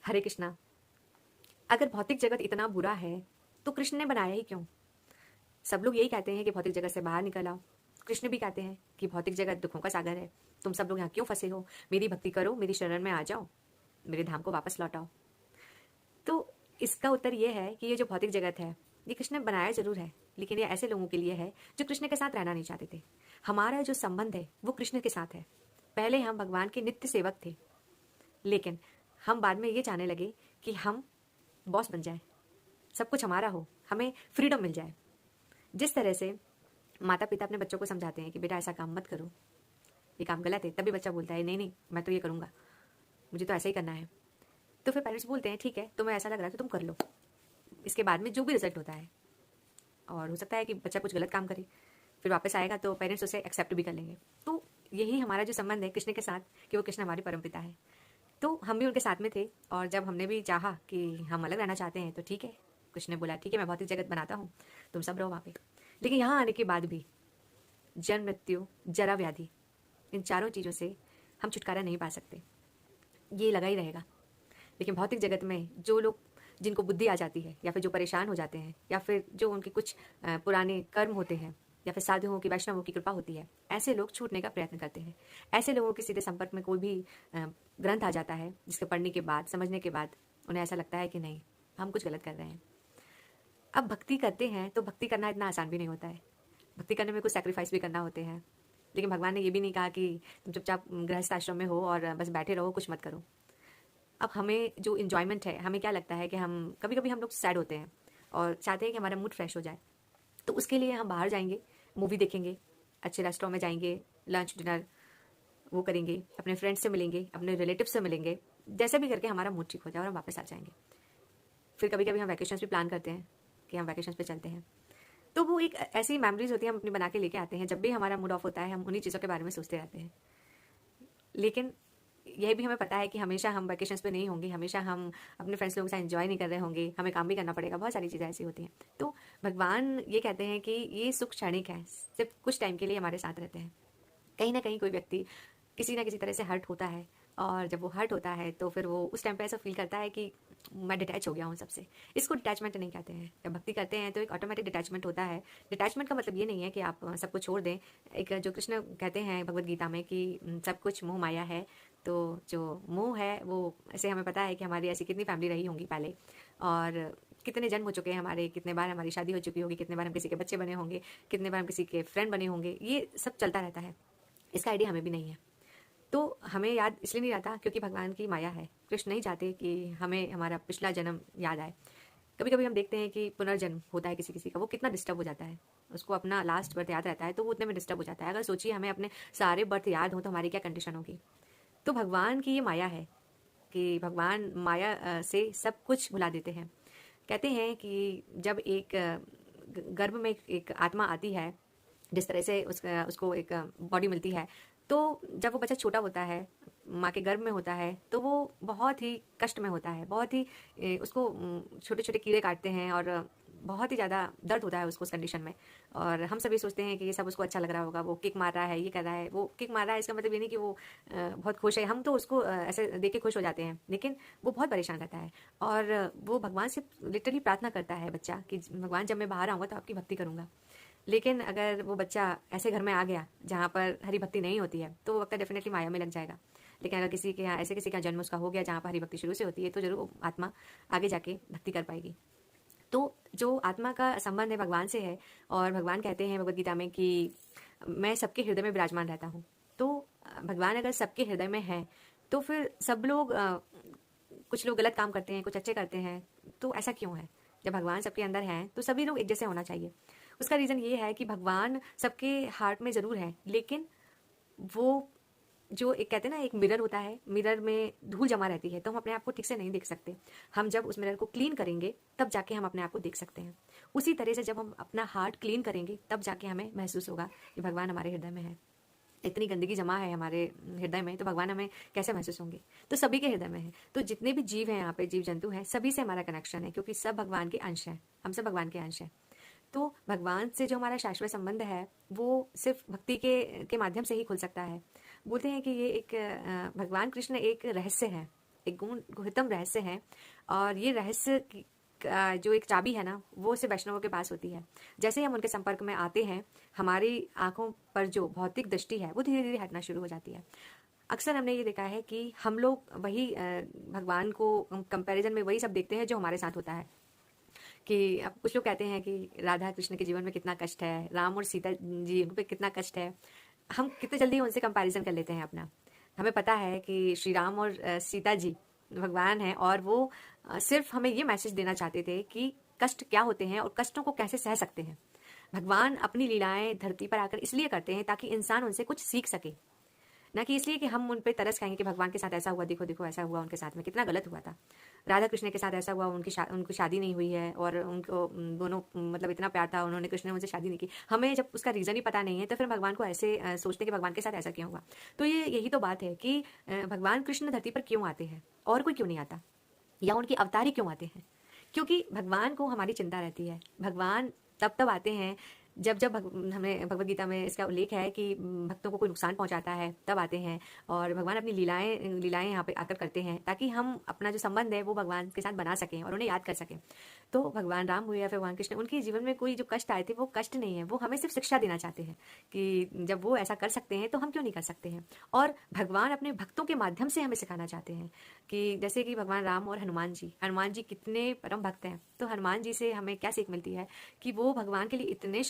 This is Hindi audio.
हरे कृष्णा। अगर भौतिक जगत इतना बुरा है तो कृष्ण ने बनाया ही क्यों? सब लोग यही कहते हैं कि भौतिक जगत से बाहर निकल आओ। कृष्ण भी कहते हैं कि भौतिक जगत दुखों का सागर है, तुम सब लोग यहाँ क्यों फंसे हो? मेरी भक्ति करो, मेरी शरण में आ जाओ, मेरे धाम को वापस लौट आओ। तो इसका उत्तर ये है कि ये जो भौतिक जगत है ये कृष्ण ने बनाया जरूर है, लेकिन ये ऐसे लोगों के लिए है जो कृष्ण के साथ रहना नहीं चाहते थे। हमारा जो संबंध है वो कृष्ण के साथ है। पहले हम भगवान के नित्य सेवक थे, लेकिन हम बाद में ये चाहने लगे कि हम बॉस बन जाए, सब कुछ हमारा हो, हमें फ्रीडम मिल जाए। जिस तरह से माता पिता अपने बच्चों को समझाते हैं कि बेटा ऐसा काम मत करो, ये काम गलत है, तभी बच्चा बोलता है नहीं नहीं मैं तो ये करूँगा, मुझे तो ऐसा ही करना है। तो फिर पेरेंट्स बोलते हैं ठीक है, तुम्हें ऐसा लग रहा है तो तुम कर लो। इसके बाद में जो भी रिजल्ट होता है, और हो सकता है कि बच्चा कुछ गलत काम करे, फिर वापस आएगा तो पेरेंट्स उसे एक्सेप्ट भी कर लेंगे। तो यही हमारा जो संबंध है कृष्ण के साथ, कि वो कृष्ण हमारे परमपिता है। तो हम भी उनके साथ में थे, और जब हमने भी चाहा कि हम अलग रहना चाहते हैं तो ठीक है, कृष्ण ने बोला ठीक है मैं भौतिक जगत बनाता हूँ, तुम सब रहो वहाँ पे। लेकिन यहाँ आने के बाद भी जन्म, मृत्यु, जरा, व्याधि, इन चारों चीज़ों से हम छुटकारा नहीं पा सकते, ये लगा ही रहेगा। लेकिन भौतिक जगत में जो लोग, जिनको बुद्धि आ जाती है, या फिर जो परेशान हो जाते हैं, या फिर जो उनके कुछ पुराने कर्म होते हैं, या फिर साधुओं की, वैष्णवों की कृपा होती है, ऐसे लोग छूटने का प्रयत्न करते हैं। ऐसे लोगों के सीधे संपर्क में कोई भी ग्रंथ आ जाता है, जिसके पढ़ने के बाद, समझने के बाद उन्हें ऐसा लगता है कि नहीं, हम कुछ गलत कर रहे हैं। अब भक्ति करते हैं तो भक्ति करना इतना आसान भी नहीं होता है, भक्ति करने में कुछ सैक्रिफाइस भी करना होते हैं। लेकिन भगवान ने ये भी नहीं कहा कि तुम चुपचाप गृहस्थ आश्रम में हो और बस बैठे रहो, कुछ मत करो। अब हमें जो इन्जॉयमेंट है, हमें क्या लगता है कि हम कभी कभी हम लोग सैड होते हैं और चाहते हैं कि हमारा मूड फ्रेश हो जाए, तो उसके लिए हम बाहर जाएंगे, मूवी देखेंगे, अच्छे रेस्टोरेंट में जाएंगे, लंच डिनर वो करेंगे, अपने फ्रेंड्स से मिलेंगे, अपने रिलेटिव से मिलेंगे, जैसे भी करके हमारा मूड ठीक हो जाए और हम वापस आ जाएंगे। फिर कभी कभी हम वैकेशंस भी प्लान करते हैं कि हम वैकेशंस पे चलते हैं। तो वो एक ऐसी मेमोरीज होती है, हम अपनी बना के लेके आते हैं। जब भी हमारा मूड ऑफ होता है हम उन्हीं चीज़ों के बारे में सोचते रहते हैं। लेकिन यह भी हमें पता है कि हमेशा हम वैकेशंस पे नहीं होंगे, हमेशा हम अपने फ्रेंड्स लोगों के साथ एंजॉय नहीं कर रहे होंगे, हमें काम भी करना पड़ेगा, बहुत सारी चीज़ें ऐसी होती हैं। तो भगवान ये कहते हैं कि ये सुख क्षणिक है, सिर्फ कुछ टाइम के लिए हमारे साथ रहते हैं। कहीं ना कहीं कोई व्यक्ति किसी ना किसी तरह से हर्ट होता है, और जब वो हर्ट होता है तो फिर वो उस टाइम पे ऐसा फील करता है कि मैं डिटैच हो गया हूँ सबसे। इसको डिटैचमेंट नहीं कहते हैं। जब भक्ति करते हैं तो एक ऑटोमेटिक डिटैचमेंट होता है। डिटैचमेंट का मतलब ये नहीं है कि आप सबको छोड़ दें। एक जो कृष्ण कहते हैं भगवत गीता में कि सब कुछ मोह माया है। तो जो मोह है वो, ऐसे हमें पता है कि हमारी ऐसी कितनी फैमिली रही होंगी पहले, और कितने जन्म हो चुके हैं हमारे, कितने बार हमारी शादी हो चुकी होगी, कितने बार हम किसी के बच्चे बने होंगे, कितने बार हम किसी के फ्रेंड बने होंगे, ये सब चलता रहता है। इसका आइडिया हमें भी नहीं है। तो हमें याद इसलिए नहीं रहता क्योंकि भगवान की माया है। कृष्ण नहीं चाहते कि हमें हमारा पिछला जन्म याद आए। कभी कभी हम देखते हैं कि पुनर्जन्म होता है किसी किसी का, वो कितना डिस्टर्ब हो जाता है, उसको अपना लास्ट बर्थ याद रहता है तो वो उतने में डिस्टर्ब हो जाता है। अगर सोचिए हमें अपने सारे बर्थ याद हो तो हमारी क्या कंडीशन होगी। तो भगवान की ये माया है कि भगवान माया से सब कुछ भुला देते हैं। कहते हैं कि जब एक गर्भ में एक आत्मा आती है, जिस तरह से उसको एक बॉडी मिलती है, तो जब वो बच्चा छोटा होता है, माँ के गर्भ में होता है, तो वो बहुत ही कष्ट में होता है, बहुत ही उसको छोटे छोटे कीड़े काटते हैं और बहुत ही ज़्यादा दर्द होता है उसको उस कंडीशन में। और हम सभी सोचते हैं कि ये सब उसको अच्छा लग रहा होगा, वो किक मार रहा है, ये कर रहा है, वो किक मार रहा है, इसका मतलब ये नहीं कि वो बहुत खुश है। हम तो उसको ऐसे देख के खुश हो जाते हैं, लेकिन वो बहुत परेशान रहता है। और वो भगवान से लिटरली प्रार्थना करता है बच्चा कि भगवान जब मैं बाहर आऊँगा तो आपकी भक्ति करूँगा। लेकिन अगर वो बच्चा ऐसे घर में आ गया जहाँ पर हरि भक्ति नहीं होती है, तो वो वक्त डेफिनेटली माया में लग जाएगा। लेकिन अगर किसी के यहाँ ऐसे किसी का जन्म उसका हो गया जहाँ पर हरि भक्ति शुरू से होती है, तो जरूर आत्मा आगे जाके भक्ति कर पाएगी। तो जो आत्मा का संबंध है भगवान से है, और भगवान कहते हैं भगवद गीता में कि मैं सबके हृदय में विराजमान रहता हूँ। तो भगवान अगर सबके हृदय में है तो फिर सब लोग कुछ लोग गलत काम करते हैं, कुछ अच्छे करते हैं, तो ऐसा क्यों है? जब भगवान सबके अंदर हैं तो सभी लोग एक जैसे होना चाहिए। उसका रीज़न ये है कि भगवान सबके हार्ट में ज़रूर है, लेकिन वो जो एक कहते हैं ना, एक मिरर होता है, मिरर में धूल जमा रहती है तो हम अपने आप को ठीक से नहीं देख सकते। हम जब उस मिरर को क्लीन करेंगे तब जाके हम अपने आप को देख सकते हैं। उसी तरह से जब हम अपना हार्ट क्लीन करेंगे तब जाके हमें महसूस होगा कि भगवान हमारे हृदय में है। इतनी गंदगी जमा है हमारे हृदय में, तो भगवान हमें कैसे महसूस होंगे? तो सभी के हृदय में है। तो जितने भी जीव हैं यहाँ पे, जीव जंतु हैं, सभी से हमारा कनेक्शन है, क्योंकि सब भगवान के अंश हैं, हम सब भगवान के अंश हैं। तो भगवान से जो हमारा शाश्वत संबंध है वो सिर्फ भक्ति के माध्यम से ही खुल सकता है। बोलते हैं कि ये एक भगवान कृष्ण एक रहस्य है, एक गुहितम रहस्य है, और ये रहस्य जो एक चाबी है ना, वो सिर्फ वैष्णवों के पास होती है। जैसे ही हम उनके संपर्क में आते हैं, हमारी आंखों पर जो भौतिक दृष्टि है वो धीरे धीरे हटना शुरू हो जाती है। अक्सर हमने ये देखा है कि हम लोग वही भगवान को कंपैरिजन में वही सब देखते हैं जो हमारे साथ होता है। कि अब कुछ लोग कहते हैं कि राधा कृष्ण के जीवन में कितना कष्ट है, राम और सीता जी उन पे कितना कष्ट है। हम कितने जल्दी उनसे कंपैरिजन कर लेते हैं अपना। हमें पता है कि श्री राम और सीता जी भगवान हैं, और वो सिर्फ हमें ये मैसेज देना चाहते थे कि कष्ट क्या होते हैं और कष्टों को कैसे सह सकते हैं। भगवान अपनी लीलाएं धरती पर आकर इसलिए करते हैं ताकि इंसान उनसे कुछ सीख सके, ना कि इसलिए कि हम उन पे तरस खाएंगे कि भगवान के साथ ऐसा हुआ, देखो देखो ऐसा हुआ उनके साथ में, कितना गलत हुआ था। राधा कृष्ण के साथ ऐसा हुआ, उनकी शादी नहीं हुई है, और उनको दोनों मतलब इतना प्यार था, उन्होंने कृष्ण ने उनसे शादी नहीं की। हमें जब उसका रीज़न ही पता नहीं है तो फिर भगवान को ऐसे सोचते हैं कि भगवान के साथ ऐसा क्यों हुआ। तो यही तो बात है कि भगवान कृष्ण धरती पर क्यों आते हैं और कोई क्यों नहीं आता, या उनके अवतार ही क्यों आते हैं। क्योंकि भगवान को हमारी चिंता रहती है। भगवान तब आते हैं जब जब हमें भगवत गीता में इसका उल्लेख है कि भक्तों को कोई नुकसान पहुंचाता है तब आते हैं, और भगवान अपनी लीलाएं यहाँ पे आकर करते हैं ताकि हम अपना जो संबंध है वो भगवान के साथ बना सकें और उन्हें याद कर सकें। तो भगवान राम हुए या फिर भगवान कृष्ण, उनके जीवन में कोई जो कष्ट आए थे वो कष्ट नहीं है, वो हमें सिर्फ शिक्षा देना चाहते हैं कि जब वो ऐसा कर सकते हैं तो हम क्यों नहीं कर सकते हैं। और भगवान अपने भक्तों के माध्यम से हमें सिखाना चाहते हैं कि जैसे कि भगवान राम और हनुमान जी कितने परम भक्त हैं। तो हनुमान जी से हमें क्या सीख मिलती है कि वो भगवान के लिए इतने